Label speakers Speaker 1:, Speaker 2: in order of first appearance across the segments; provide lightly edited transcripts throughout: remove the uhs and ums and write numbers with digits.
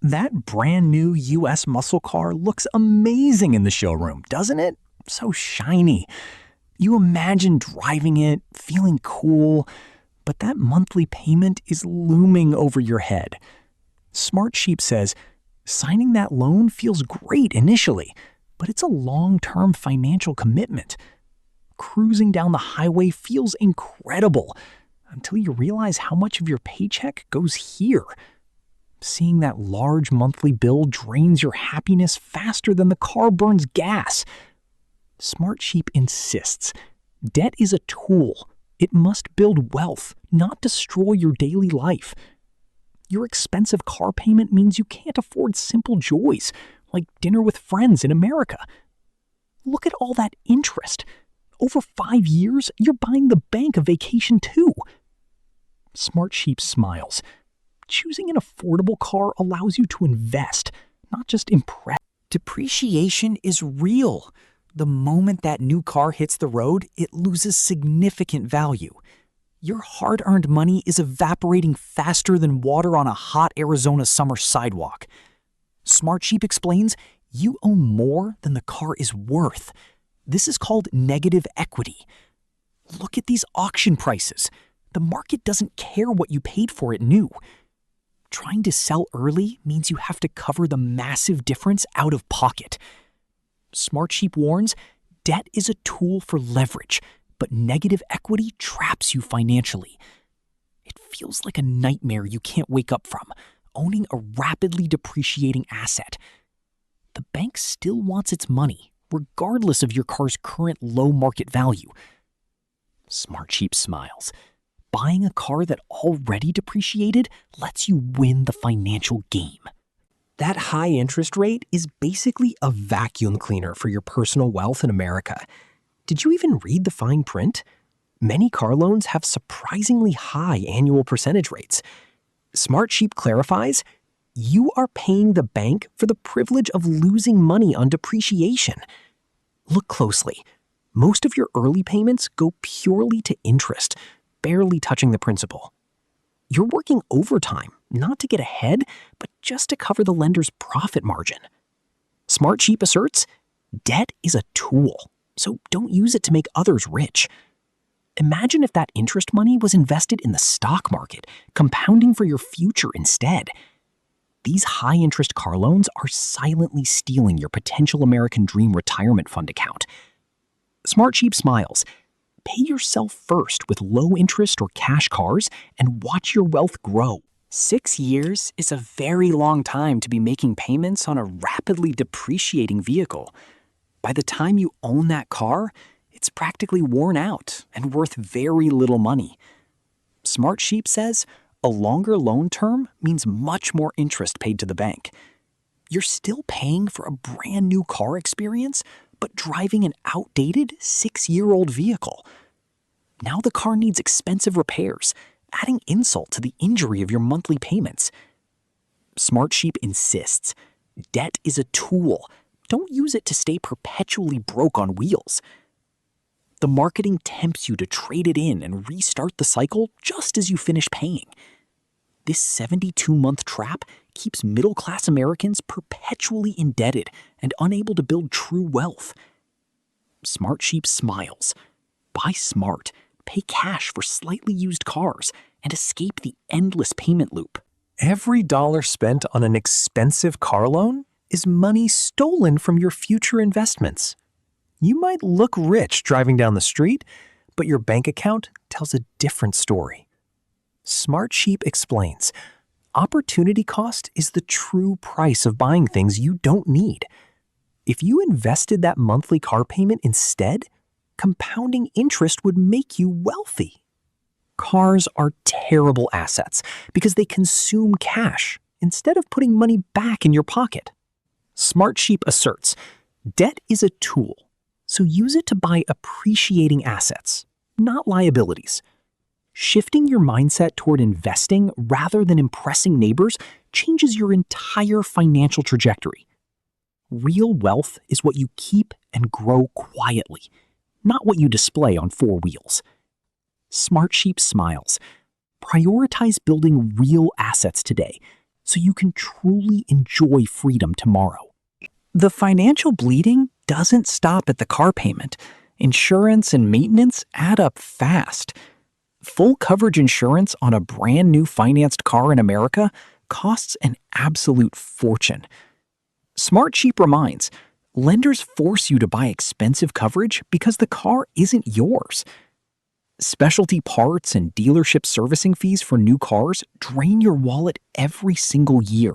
Speaker 1: That brand new US muscle car looks amazing in the showroom, doesn't it? So shiny. You imagine driving it, feeling cool, but that monthly payment is looming over your head. Smartsheep says, signing that loan feels great initially, but it's a long-term financial commitment. Cruising down the highway feels incredible until you realize how much of your paycheck goes here. Seeing that large monthly bill drains your happiness faster than the car burns gas. Smartsheep insists, debt is a tool. It must build wealth, not destroy your daily life. Your expensive car payment means you can't afford simple joys, like dinner with friends in America. Look at all that interest. Over 5 years, you're buying the bank a vacation too. Smartsheep smiles. Choosing an affordable car allows you to invest, not just impress.
Speaker 2: Depreciation is real. The moment that new car hits the road, it loses significant value. Your hard-earned money is evaporating faster than water on a hot Arizona summer sidewalk. Smartsheep explains, you own more than the car is worth. This is called negative equity. Look at these auction prices. The market doesn't care what you paid for it new. Trying to sell early means you have to cover the massive difference out of pocket. Smartsheep warns, debt is a tool for leverage, but negative equity traps you financially. It feels like a nightmare you can't wake up from, owning a rapidly depreciating asset. The bank still wants its money, regardless of your car's current low market value. Smartsheep smiles. Buying a car that already depreciated lets you win the financial game.
Speaker 3: That high interest rate is basically a vacuum cleaner for your personal wealth in America. Did you even read the fine print? Many car loans have surprisingly high annual percentage rates. Smartsheep clarifies, you are paying the bank for the privilege of losing money on depreciation. Look closely. Most of your early payments go purely to interest, barely touching the principal. You're working overtime, not to get ahead, but just to cover the lender's profit margin. Smartsheep asserts, debt is a tool, so don't use it to make others rich. Imagine if that interest money was invested in the stock market, compounding for your future instead. These high-interest car loans are silently stealing your potential American Dream retirement fund account. Smartsheep smiles. Pay yourself first with low-interest or cash cars and watch your wealth grow.
Speaker 2: 6 years is a very long time to be making payments on a rapidly depreciating vehicle. By the time you own that car, it's practically worn out and worth very little money. Smartsheep says a longer loan term means much more interest paid to the bank. You're still paying for a brand new car experience, but driving an outdated 6-year-old vehicle. Now the car needs expensive repairs, adding insult to the injury of your monthly payments. Smartsheep insists, debt is a tool. Don't use it to stay perpetually broke on wheels. The marketing tempts you to trade it in and restart the cycle just as you finish paying. This 72-month trap keeps middle-class Americans perpetually indebted and unable to build true wealth. Smartsheep smiles. Buy smart, pay cash for slightly used cars, and escape the endless payment loop.
Speaker 1: Every dollar spent on an expensive car loan is money stolen from your future investments. You might look rich driving down the street, but your bank account tells a different story. Smartsheep explains, opportunity cost is the true price of buying things you don't need. If you invested that monthly car payment instead, compounding interest would make you wealthy. Cars are terrible assets because they consume cash instead of putting money back in your pocket. Smartsheep asserts, debt is a tool, so use it to buy appreciating assets, not liabilities. Shifting your mindset toward investing rather than impressing neighbors changes your entire financial trajectory. Real wealth is what you keep and grow quietly, not what you display on 4 wheels. Smartsheep smiles. Prioritize building real assets today so you can truly enjoy freedom tomorrow.
Speaker 2: The financial bleeding doesn't stop at the car payment. Insurance and maintenance add up fast. Full coverage insurance on a brand new financed car in America costs an absolute fortune. SmartSheep reminds, lenders force you to buy expensive coverage because the car isn't yours. Specialty parts and dealership servicing fees for new cars drain your wallet every single year.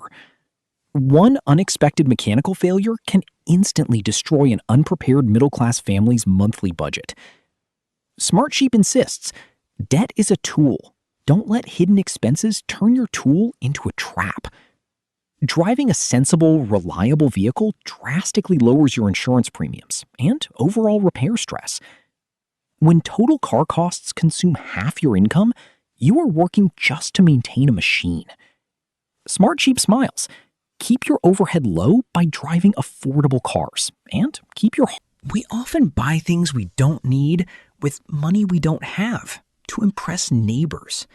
Speaker 2: One unexpected mechanical failure can instantly destroy an unprepared middle-class family's monthly budget. SmartSheep insists, debt is a tool. Don't let hidden expenses turn your tool into a trap. Driving a sensible, reliable vehicle drastically lowers your insurance premiums and overall repair stress. When total car costs consume half your income, you are working just to maintain a machine. SmartSheep smiles. Keep your overhead low by driving affordable cars and keep your...
Speaker 1: We often buy things we don't need with money we don't have to impress neighbors.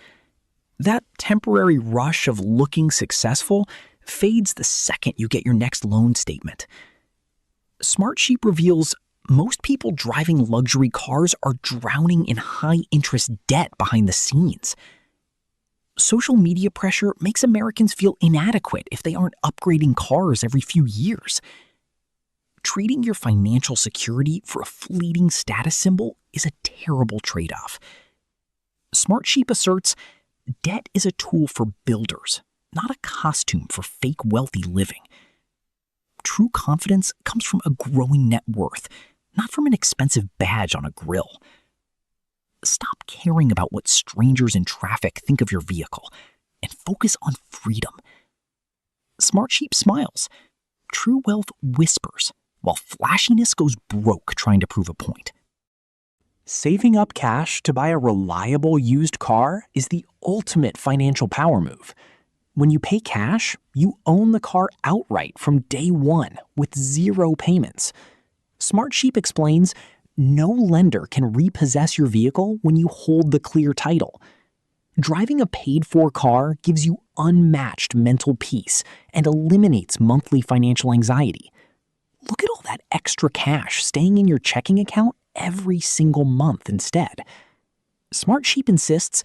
Speaker 1: That temporary rush of looking successful fades the second you get your next loan statement. SmartSheep reveals most people driving luxury cars are drowning in high-interest debt behind the scenes. Social media pressure makes Americans feel inadequate if they aren't upgrading cars every few years. Trading your financial security for a fleeting status symbol is a terrible trade-off. SmartSheep asserts, debt is a tool for builders, not a costume for fake wealthy living. True confidence comes from a growing net worth, not from an expensive badge on a grill. Stop caring about what strangers in traffic think of your vehicle and focus on freedom. SmartSheep smiles. True wealth whispers, while flashiness goes broke trying to prove a point.
Speaker 2: Saving up cash to buy a reliable used car is the ultimate financial power move. When you pay cash, you own the car outright from day one with zero payments. SmartSheep explains, no lender can repossess your vehicle when you hold the clear title. Driving a paid-for car gives you unmatched mental peace and eliminates monthly financial anxiety. Look at all that extra cash staying in your checking account every single month instead. SmartSheep insists,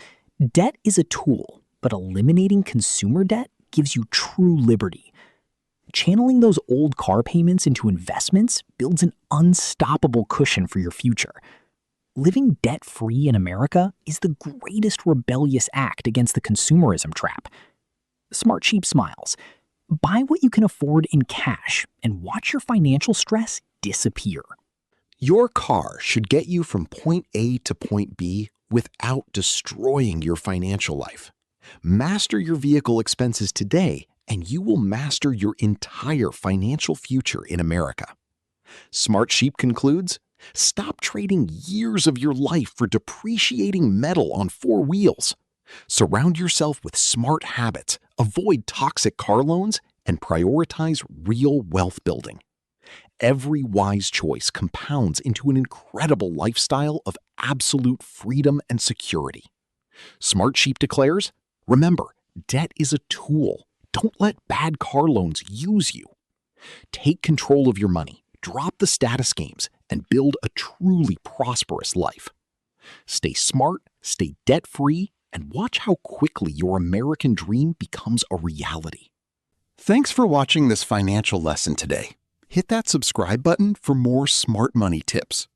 Speaker 2: debt is a tool, but eliminating consumer debt gives you true liberty. Channeling those old car payments into investments builds an unstoppable cushion for your future. Living debt-free in America is the greatest rebellious act against the consumerism trap. SmartSheep smiles. Buy what you can afford in cash and watch your financial stress disappear.
Speaker 4: Your car should get you from point A to point B without destroying your financial life. Master your vehicle expenses today, and you will master your entire financial future in America. SmartSheep concludes, stop trading years of your life for depreciating metal on four wheels. Surround yourself with smart habits, avoid toxic car loans, and prioritize real wealth building. Every wise choice compounds into an incredible lifestyle of absolute freedom and security. SmartSheep declares, remember, debt is a tool. Don't let bad car loans use you. Take control of your money, drop the status games, and build a truly prosperous life. Stay smart, stay debt-free, and watch how quickly your American dream becomes a reality. Thanks for watching this financial lesson today. Hit that subscribe button for more smart money tips.